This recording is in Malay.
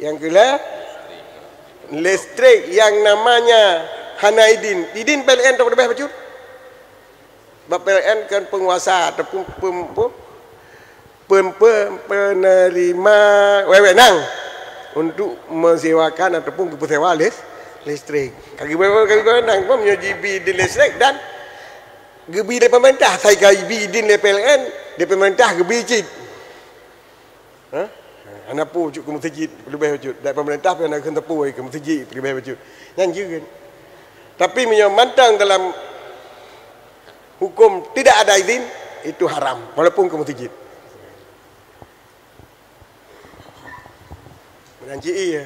Yang kedua, listrik yang namanya hana idin PLN tak boleh baju. Sebab PLN kan penguasa ataupun penerima wewenang untuk mensewakan ataupun bersewa listrik. Kaki wewenang pun menyajibi idin listrik dan gebi dari pemerintah. Saya gebi idin dari PLN, dari pemerintah gebi cik. Anak pu cuk ke masjid lebih wujud. Dari pemerintah pun nak kena pu ke masjid lebih wujud. Yang juga. Tapi menyamantang dalam hukum tidak ada izin itu haram walaupun ke masjid. Menanci iya.